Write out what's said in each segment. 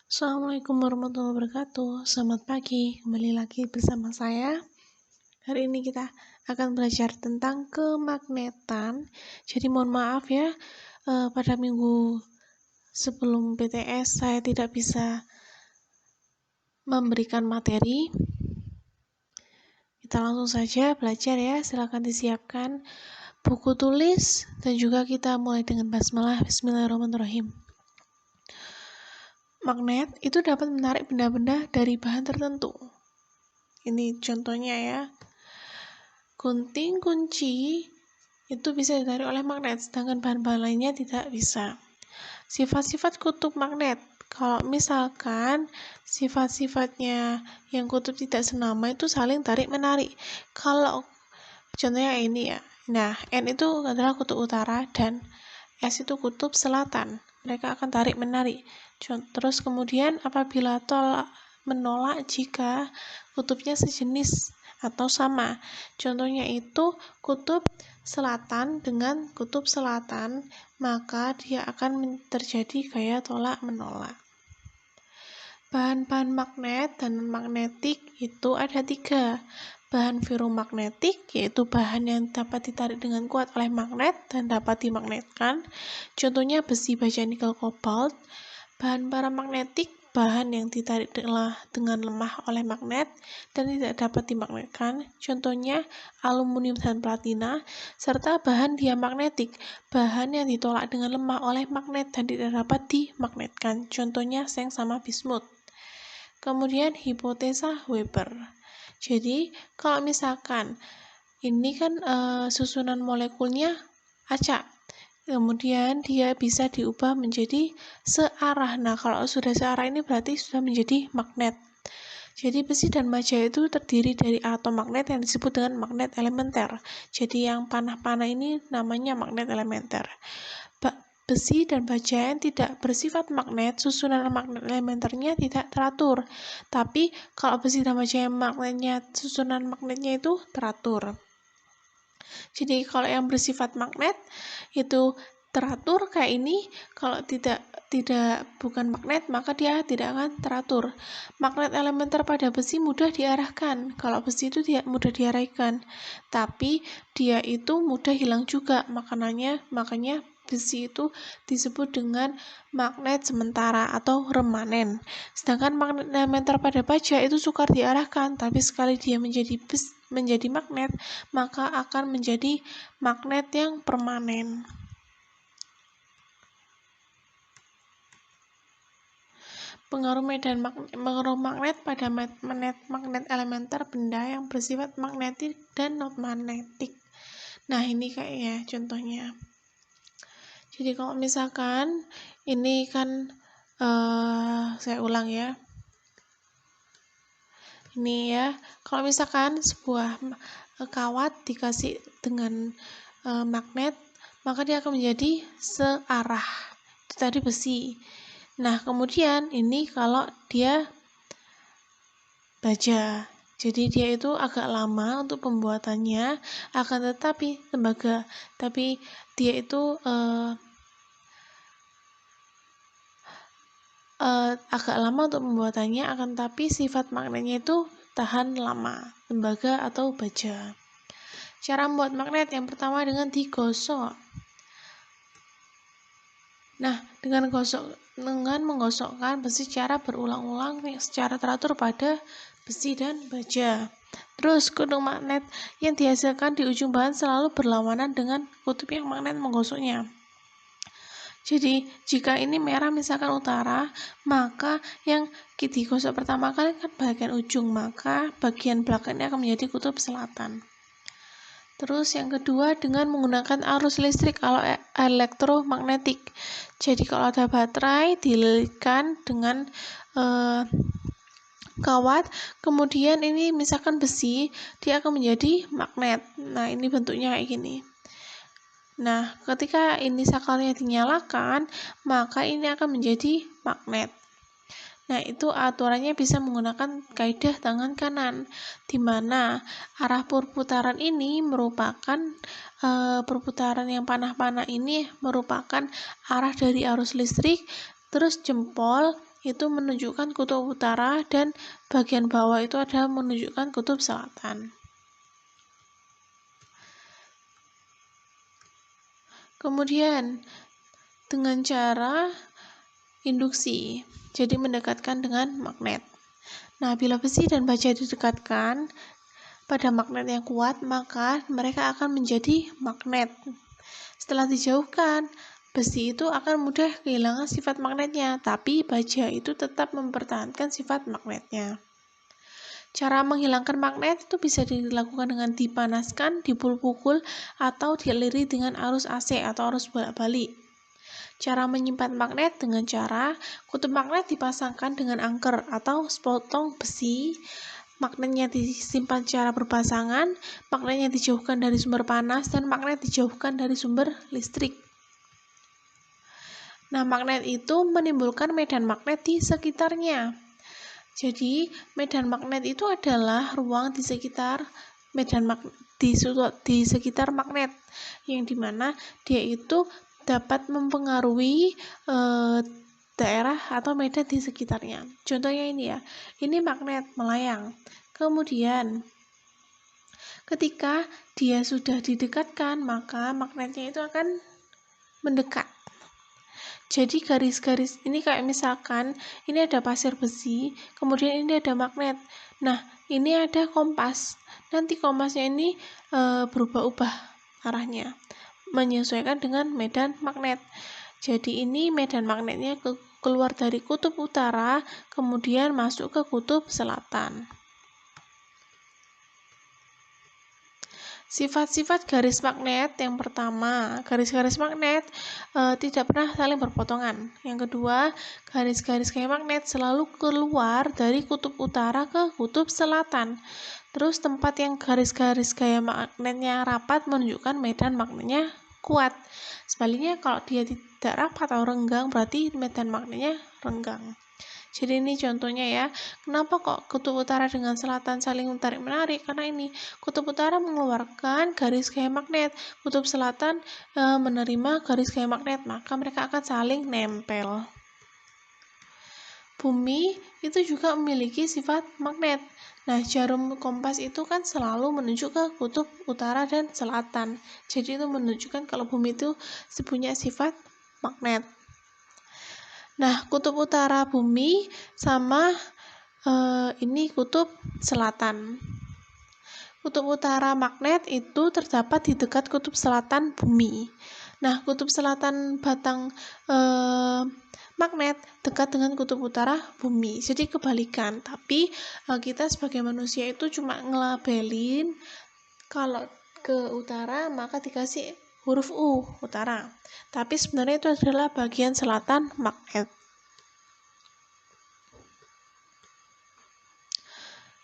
Assalamualaikum warahmatullahi wabarakatuh. Selamat pagi, kembali lagi bersama saya. Hari ini kita akan belajar tentang kemagnetan. Jadi mohon maaf ya, pada minggu sebelum PTS saya tidak bisa memberikan materi. Kita langsung saja belajar ya, silakan disiapkan buku tulis dan juga kita mulai dengan basmalah. Bismillahirrahmanirrahim. Magnet itu dapat menarik benda-benda dari bahan tertentu. Ini contohnya ya. Gunting kunci itu bisa ditarik oleh magnet, sedangkan bahan-bahan lainnya tidak bisa. Sifat-sifat kutub magnet. Kalau misalkan sifat-sifatnya yang kutub tidak senama itu saling tarik-menarik. Kalau contohnya ini ya. Nah, N itu adalah kutub utara dan S itu kutub selatan. Mereka akan tarik-menarik. Terus kemudian apabila menolak jika kutubnya sejenis atau sama. Contohnya itu kutub selatan dengan kutub selatan, maka dia akan terjadi gaya tolak-menolak. Bahan-bahan magnet dan magnetik itu ada 3. Bahan ferromagnetik, yaitu bahan yang dapat ditarik dengan kuat oleh magnet dan dapat dimagnetkan. Contohnya besi, baja, nikel, kobalt. Bahan paramagnetik, bahan yang ditarik dengan lemah oleh magnet dan tidak dapat dimagnetkan. Contohnya aluminium dan platina. Serta bahan diamagnetik, bahan yang ditolak dengan lemah oleh magnet dan tidak dapat dimagnetkan. Contohnya seng sama bismut. Kemudian hipotesa Weber. Jadi kalau misalkan ini kan susunan molekulnya acak, kemudian dia bisa diubah menjadi searah. Nah, kalau sudah searah ini berarti sudah menjadi magnet. Jadi besi dan baja itu terdiri dari atom magnet yang disebut dengan magnet elementer. Jadi yang panah-panah ini namanya magnet elementer. Besi dan baja yang tidak bersifat magnet, susunan magnet elementernya tidak teratur. Tapi kalau besi dan baja yang susunan magnetnya itu teratur. Jadi kalau yang bersifat magnet itu teratur kayak ini, kalau bukan magnet maka dia tidak akan teratur. Magnet elementer pada besi mudah diarahkan, kalau besi itu tidak mudah diarahkan, tapi dia itu mudah hilang juga, makanya besi itu disebut dengan magnet sementara atau remanen. Sedangkan magnet elementer pada baja itu sukar diarahkan, tapi sekali dia menjadi magnet, maka akan menjadi magnet yang permanen. Pengaruh magnet pada magnet elementer benda yang bersifat magnetik dan non-magnetik. Nah, ini kayaknya contohnya. Jadi kalau misalkan ini kan saya ulang ya. Ini ya, kalau misalkan sebuah kawat dikasih dengan magnet, maka dia akan menjadi searah. Itu tadi besi. Nah, kemudian ini kalau dia baja. Jadi dia itu agak lama untuk pembuatannya, akan tetapi tembaga. Tapi dia itu agak lama untuk pembuatannya, akan tapi sifat magnetnya itu tahan lama, tembaga atau baja. Cara membuat magnet yang pertama dengan digosok. Nah, dengan menggosokkan besi secara berulang-ulang secara teratur pada besi dan baja. Terus kutub magnet yang dihasilkan di ujung bahan selalu berlawanan dengan kutub yang magnet menggosoknya. Jadi, jika ini merah misalkan utara, maka yang digosok pertama kali kan bagian ujung, maka bagian belakangnya akan menjadi kutub selatan. Terus yang kedua dengan menggunakan arus listrik kalau elektromagnetik. Jadi kalau ada baterai dililitkan dengan kawat, kemudian ini misalkan besi, dia akan menjadi magnet. Nah, ini bentuknya kayak gini. Nah, ketika ini sakalnya dinyalakan, maka ini akan menjadi magnet. Nah, itu aturannya bisa menggunakan kaidah tangan kanan, di mana arah perputaran ini merupakan perputaran yang panah-panah ini merupakan arah dari arus listrik, terus jempol itu menunjukkan kutub utara dan bagian bawah itu ada menunjukkan kutub selatan. Kemudian dengan cara induksi, jadi mendekatkan dengan magnet. Nah, bila besi dan baja didekatkan pada magnet yang kuat, maka mereka akan menjadi magnet. Setelah dijauhkan, besi itu akan mudah kehilangan sifat magnetnya, tapi baja itu tetap mempertahankan sifat magnetnya. Cara menghilangkan magnet itu bisa dilakukan dengan dipanaskan, dipukul, atau dialiri dengan arus AC atau arus bolak-balik. Cara menyimpan magnet dengan cara kutub magnet dipasangkan dengan angker atau sepotong besi, magnetnya disimpan secara berpasangan, magnetnya dijauhkan dari sumber panas, dan magnet dijauhkan dari sumber listrik. Nah, magnet itu menimbulkan medan magnet di sekitarnya. Jadi, medan magnet itu adalah ruang di sekitar di sekitar magnet, yang dimana dia itu dapat mempengaruhi daerah atau medan di sekitarnya. Contohnya ini ya, ini magnet melayang. Kemudian, ketika dia sudah didekatkan, maka magnetnya itu akan mendekat. Jadi garis-garis ini kayak misalkan ini ada pasir besi, kemudian ini ada magnet. Nah, ini ada kompas. Nanti kompasnya ini berubah-ubah arahnya, menyesuaikan dengan medan magnet. Jadi ini medan magnetnya keluar dari kutub utara, kemudian masuk ke kutub selatan. Sifat-sifat garis magnet, yang pertama, garis-garis magnet tidak pernah saling berpotongan. Yang kedua, garis-garis gaya magnet selalu keluar dari kutub utara ke kutub selatan. Terus tempat yang garis-garis gaya magnetnya rapat menunjukkan medan magnetnya kuat. Sebaliknya kalau dia tidak rapat atau renggang, berarti medan magnetnya renggang. Jadi ini contohnya ya, kenapa kok kutub utara dengan selatan saling menarik-menarik? Karena ini kutub utara mengeluarkan garis gaya magnet, kutub selatan menerima garis gaya magnet, maka mereka akan saling nempel. Bumi itu juga memiliki sifat magnet. Nah, jarum kompas itu kan selalu menuju ke kutub utara dan selatan. Jadi itu menunjukkan kalau bumi itu punya sifat magnet. Nah, kutub utara bumi sama ini kutub selatan. Kutub utara magnet itu terdapat di dekat kutub selatan bumi. Nah, kutub selatan batang magnet dekat dengan kutub utara bumi. Jadi kebalikan. Tapi kita sebagai manusia itu cuma ngelabelin kalau ke utara maka dikasih huruf U, utara. Tapi sebenarnya itu adalah bagian selatan magnet.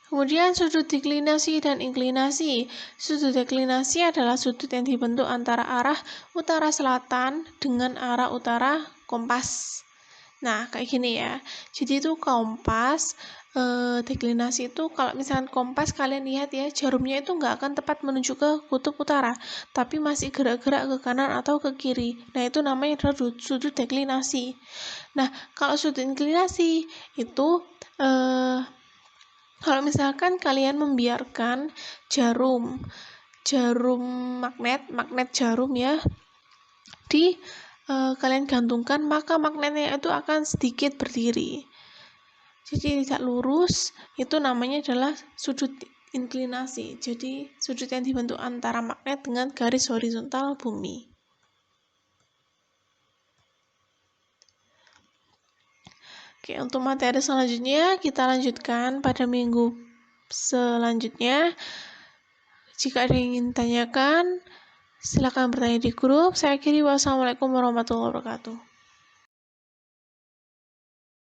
Kemudian sudut deklinasi dan inklinasi. Sudut deklinasi adalah sudut yang dibentuk antara arah utara selatan dengan arah utara kompas. Nah, kayak gini ya. Jadi itu kompas, deklinasi itu kalau misalkan kompas kalian lihat ya, jarumnya itu nggak akan tepat menuju ke kutub utara, tapi masih gerak-gerak ke kanan atau ke kiri. Nah, itu namanya adalah sudut deklinasi. Nah, kalau sudut inklinasi itu kalau misalkan kalian membiarkan jarum magnet jarum ya kalian gantungkan, maka magnetnya itu akan sedikit berdiri. Jadi tidak lurus, itu namanya adalah sudut inklinasi. Jadi sudut yang dibentuk antara magnet dengan garis horizontal bumi. Oke, untuk materi selanjutnya kita lanjutkan pada minggu selanjutnya. Jika ada yang ingin tanyakan, silakan bertanya di grup. Saya akhiri, wassalamualaikum warahmatullahi wabarakatuh.